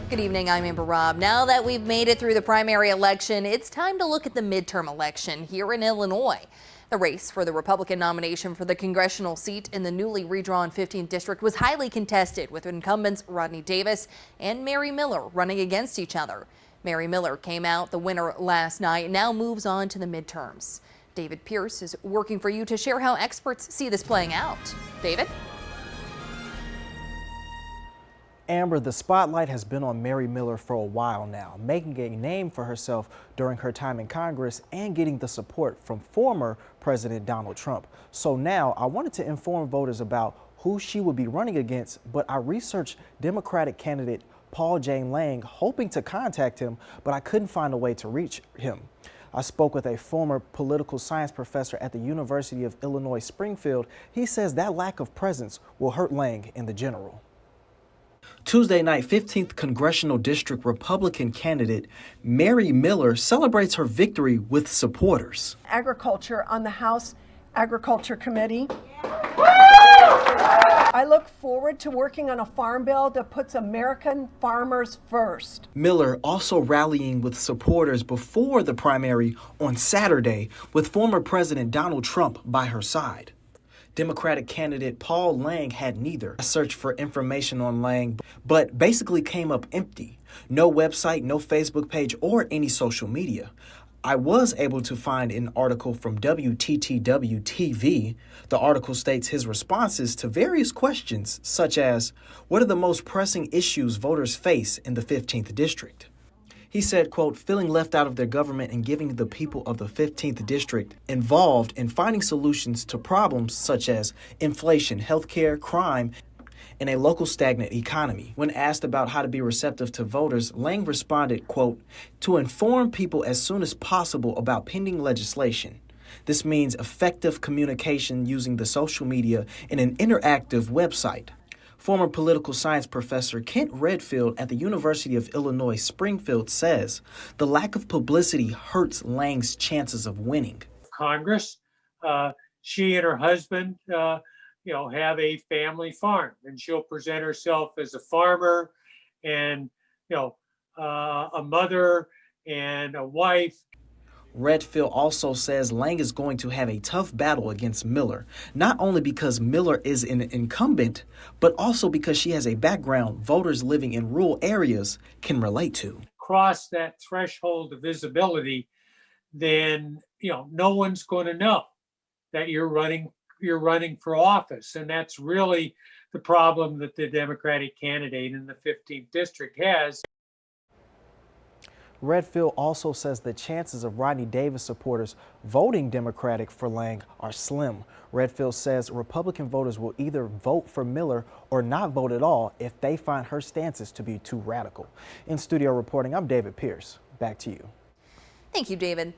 Good evening, I'm Amber Robb. Now that we've made it through the primary election, it's time to look at the midterm election here in Illinois. The race for the Republican nomination for the congressional seat in the newly redrawn 15th district was highly contested, with incumbents Rodney Davis and Mary Miller running against each other. Mary Miller came out the winner last night and now moves on to the midterms. David Pierce is working for you to share how experts see this playing out. David? Amber, the spotlight has been on Mary Miller for a while now, making a name for herself during her time in Congress and getting the support from former President Donald Trump. So now I wanted to inform voters about who she would be running against, but I researched Democratic candidate Paul J. Lang, hoping to contact him, but I couldn't find a way to reach him. I spoke with a former political science professor at the University of Illinois Springfield. He says that lack of presence will hurt Lang in the general. Tuesday night, 15th Congressional District Republican candidate Mary Miller celebrates her victory with supporters. Agriculture on the House Agriculture Committee. I look forward to working on a farm bill that puts American farmers first. Miller also rallying with supporters before the primary on Saturday, with former President Donald Trump by her side. Democratic candidate Paul Lang had neither. I searched for information on Lang, but basically came up empty. No website, no Facebook page, or any social media. I was able to find an article from WTTW TV. The article states his responses to various questions, such as, what are the most pressing issues voters face in the 15th district? He said, quote, feeling left out of their government and giving the people of the 15th district involved in finding solutions to problems such as inflation, healthcare, crime, and a local stagnant economy. When asked about how to be receptive to voters, Lang responded, quote, to inform people as soon as possible about pending legislation. This means effective communication using the social media and an interactive website. Former political science professor Kent Redfield at the University of Illinois Springfield says the lack of publicity hurts Lang's chances of winning. Congress, she and her husband, have a family farm, and she'll present herself as a farmer and, a mother and a wife. Redfield also says Lang is going to have a tough battle against Miller, not only because Miller is an incumbent, but also because she has a background voters living in rural areas can relate to. Cross that threshold of visibility, then, no one's going to know that you're running for office. And that's really the problem that the Democratic candidate in the 15th district has. Redfield also says the chances of Rodney Davis supporters voting Democratic for Lang are slim. Redfield says Republican voters will either vote for Miller or not vote at all if they find her stances to be too radical. In studio reporting, I'm David Pierce. Back to you. Thank you, David.